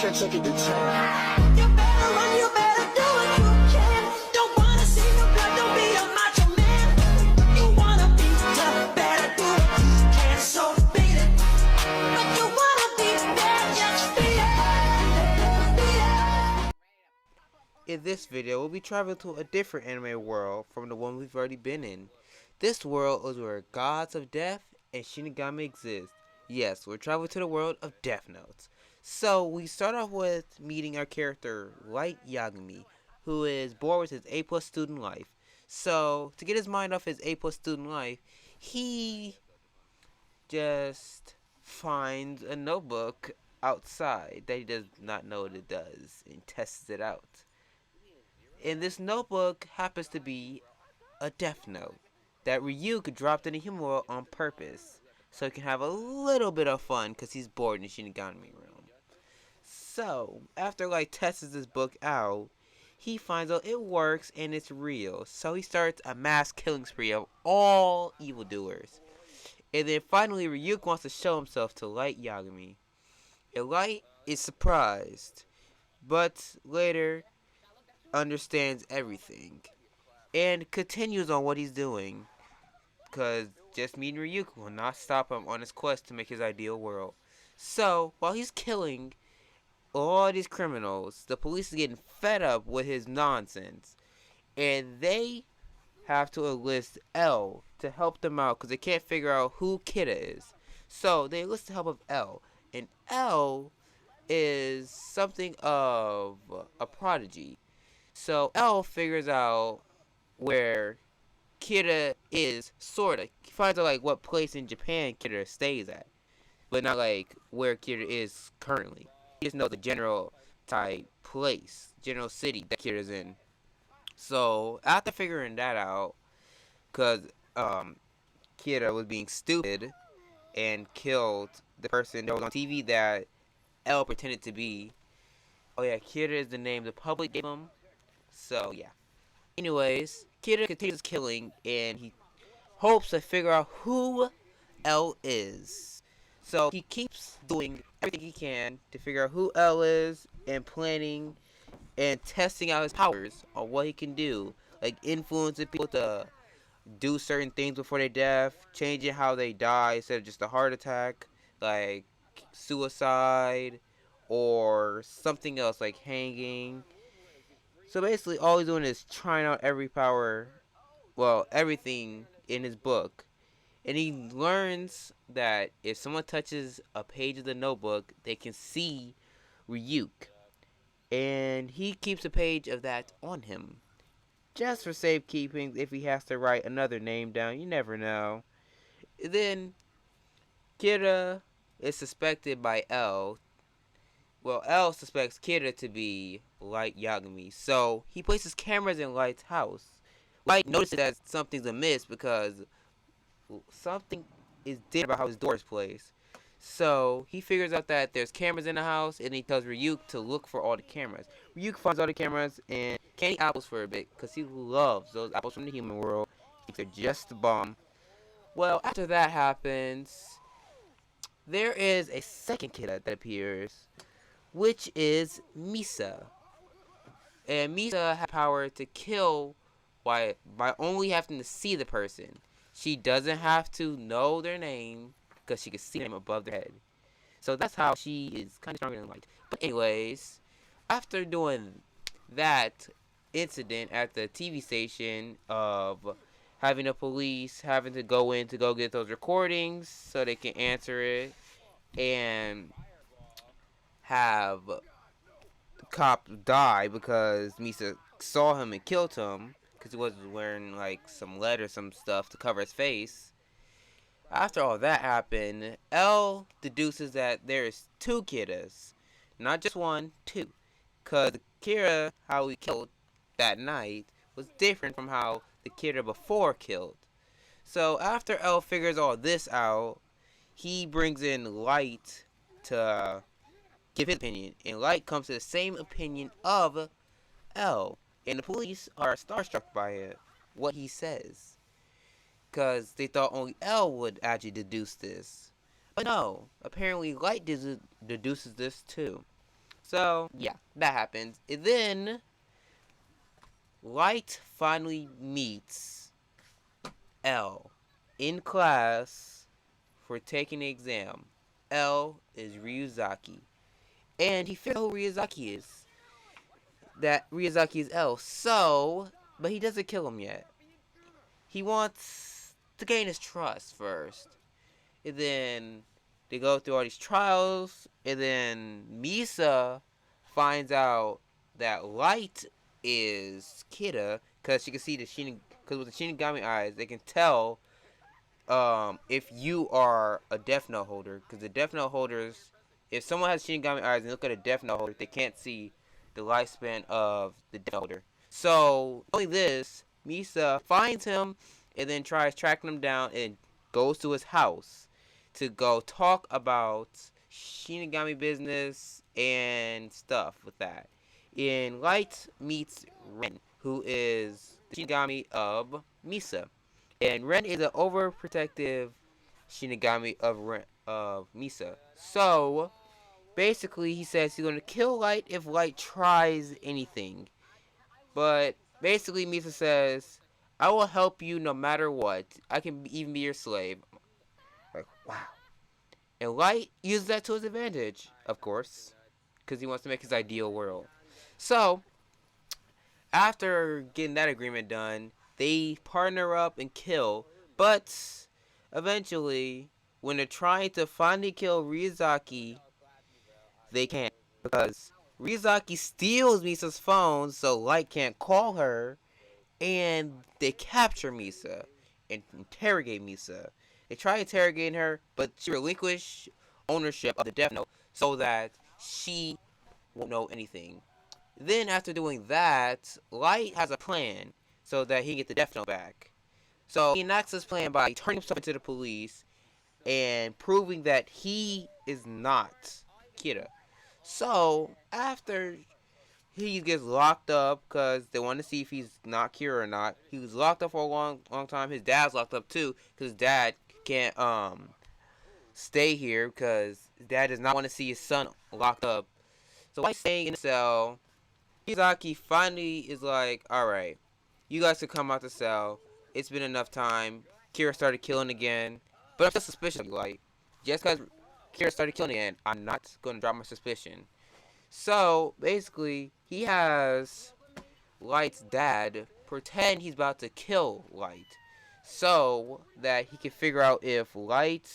Sure took it to 10. You better run, you better do what you can. Don't wanna see no blood, don't be a macho man. You wanna be tough, better do what you can. So beat it. But you wanna be bad, just beat it. Beat it. In this video, we'll be traveling to a different anime world from the one we've already been in. This world is where gods of death and Shinigami exist. Yes, we're traveling to the world of Death Note. So, we start off with meeting our character, Light Yagami, who is bored with his A+ student life. So, to get his mind off his A+ student life, he just finds a notebook outside that he does not know what it does and tests it out. And this notebook happens to be a Death Note that Ryuk dropped in the human world on purpose, so he can have a little bit of fun because he's bored in the Shinigami realm. So, after Light tests this book out, he finds out it works and it's real. So he starts a mass killing spree of all evildoers. And then finally Ryuk wants to show himself to Light Yagami. And Light is surprised, but later understands everything and continues on what he's doing, because just meeting Ryuk will not stop him on his quest to make his ideal world. So while he's killing all these criminals, the police is getting fed up with his nonsense, and they have to enlist L to help them out because they can't figure out who Kida is. So they enlist the help of L, and L is something of a prodigy. So L figures out where Kida is, sorta. He finds out like what place in Japan Kida stays at, but not like where Kida is currently. He just knows the general type place, general city that Kida's in. So after figuring that out, cause Kida was being stupid and killed the person that was on TV that L pretended to be. Oh yeah, Kida is the name the public gave him. So yeah. Anyways, Kida continues killing and he hopes to figure out who L is. So he keeps doing everything he can to figure out who L is and planning and testing out his powers on what he can do. Like influencing people to do certain things before they death, changing how they die instead of just a heart attack, like suicide or something else like hanging. So basically all he's doing is trying out every power, well, everything in his book. And he learns that if someone touches a page of the notebook, they can see Ryuk. And he keeps a page of that on him, just for safekeeping if he has to write another name down. You never know. Then Kida is suspected by L. Well, L suspects Kida to be Light Yagami, so he places cameras in Light's house. Light notices that something's amiss because something is different about how his door is placed. So he figures out that there's cameras in the house, and he tells Ryuk to look for all the cameras. Ryuk finds all the cameras and can't eat apples for a bit because he loves those apples from the human world. They're just the bomb. Well, after that happens, there is a second Kida that appears, which is Misa. And Misa has power to kill by only having to see the person. She doesn't have to know their name because she can see them above their head. So that's how she is kind of stronger than Light. But anyways, after doing that incident at the TV station of having the police having to go in to go get those recordings so they can answer it, and have the cop die because Misa saw him and killed him because he was wearing like some lead or some stuff to cover his face. After all that happened, L deduces that there is two Kidas, not just one, two, because the Kira how he killed that night was different from how the Kira before killed. So after L figures all this out, he brings in Light to give his opinion, and Light comes to the same opinion of L, and the police are starstruck by it, what he says, because they thought only L would actually deduce this. But no, apparently Light deduces this too. So yeah, that happens. And then Light finally meets L in class for taking the exam. L is Ryuzaki. And he figures out who Ryuzaki is. That Ryuzaki is L. So, but he doesn't kill him yet. He wants to gain his trust first. And then they go through all these trials. And then Misa finds out that Light is Kida because she can see the because with the Shinigami eyes, they can tell if you are a Death Note holder. Because the Death Note holders, if someone has Shinigami eyes and look at a Death Note holder, they can't see the lifespan of the Death Note holder. So, only this, Misa finds him and then tries tracking him down and goes to his house to go talk about Shinigami business and stuff with that. And Light meets Ren, who is the Shinigami of Misa. And Ren is an overprotective Shinigami of Misa. So, basically, he says he's going to kill Light if Light tries anything. But, basically, Misa says, I will help you no matter what. I can even be your slave. Like, wow. And Light uses that to his advantage, of course, because he wants to make his ideal world. So, after getting that agreement done, they partner up and kill. But eventually, when they're trying to finally kill Ryuzaki, they can't. Because Ryuzaki steals Misa's phone so Light can't call her. And they capture Misa and interrogate Misa. They try interrogating her, but she relinquished ownership of the Death Note so that she won't know anything. Then, after doing that, Light has a plan so that he can get the Death Note back. So, he enacts his plan by turning himself into the police and proving that he is not Kida. So, after he gets locked up because they want to see if he's not Kira or not. He was locked up for a long time. His dad's locked up too because his dad can't stay here because his dad does not want to see his son locked up. So while he's staying in the cell, Miyazaki finally is like, all right, you guys can come out the cell. It's been enough time. Kira started killing again, but I'm still suspicious. Like, just because Kira started killing again, I'm not going to drop my suspicion. So, basically, he has Light's dad pretend he's about to kill Light so that he can figure out if Light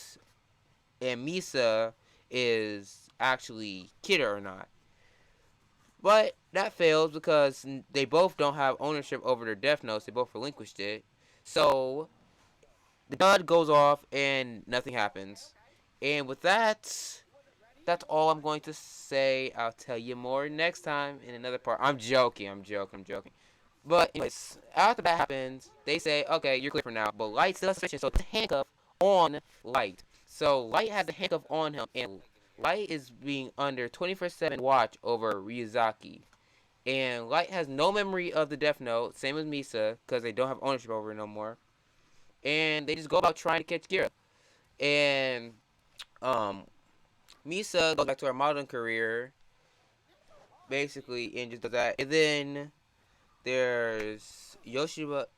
and Misa is actually Kida or not. But that fails because they both don't have ownership over their Death Notes. They both relinquished it. So, the gun goes off and nothing happens. And with that, that's all I'm going to say. I'll tell you more next time in another part. I'm joking. But anyways, after that happens, they say, okay, you're clear for now. But Light still has suspicion, so it's a handcuff on Light. So Light has a handcuff on him, and Light is being under 24/7 watch over Ryuzaki. And Light has no memory of the Death Note, same as Misa, because they don't have ownership over it no more. And they just go about trying to catch Kira. And Misa goes back to her modeling career, basically, and just does that. And then there's Yoshida.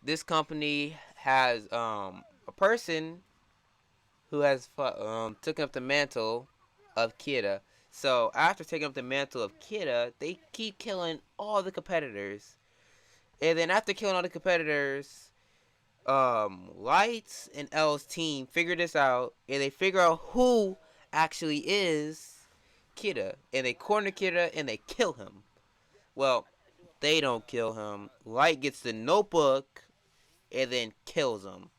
This company has a person who has taken up the mantle of Kida. So after taking up the mantle of Kida, they keep killing all the competitors. And then after killing all the competitors, Lights and L's team figure this out, and they figure out who actually is Kida, and they corner Kida and they kill him. Well, they don't kill him. Light gets the notebook and then kills him.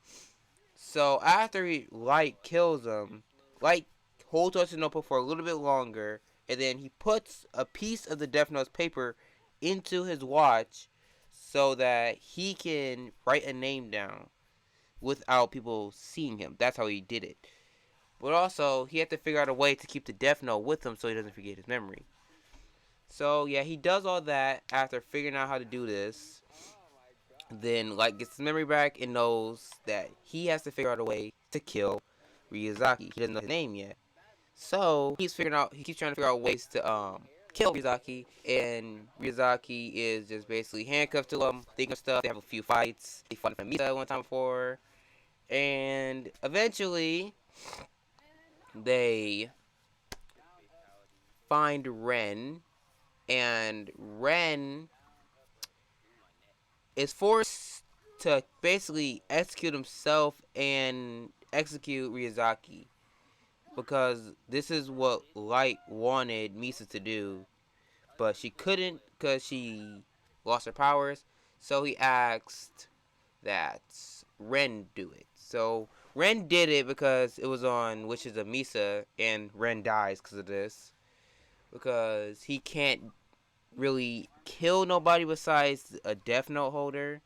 So after Light kills him, Light holds on to the notebook for a little bit longer, and then he puts a piece of the Death Note's paper into his watch so that he can write a name down without people seeing him. That's how he did it. But also, he had to figure out a way to keep the Death Note with him so he doesn't forget his memory. So, yeah, he does all that after figuring out how to do this. Then, Light gets his memory back and knows that he has to figure out a way to kill Ryuzaki. He doesn't know his name yet. So he keeps trying to figure out ways to kill Ryuzaki, and Ryuzaki is just basically handcuffed to him, thinking of stuff. They have a few fights. They fought in Misa one time before, and eventually they find Ren, and Ren is forced to basically execute himself and execute Ryuzaki, because this is what Light wanted Misa to do, but she couldn't because she lost her powers. So he asked that Ren do it. So Ren did it because it was on Wishes of Misa, and Ren dies because of this, because he can't really kill nobody besides a Death Note holder,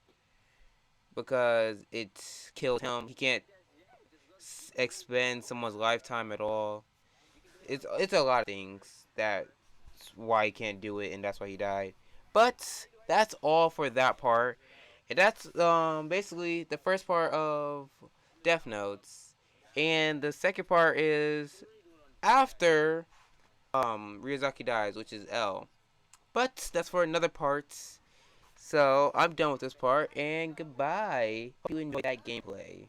because it kills him. He can't expend someone's lifetime at all. It's a lot of things that's why he can't do it, and that's why he died. But that's all for that part, and that's basically the first part of Death Notes, and the second part is after Ryuzaki dies, which is L. But that's for another part. So I'm done with this part, and goodbye. Hope you enjoyed that gameplay.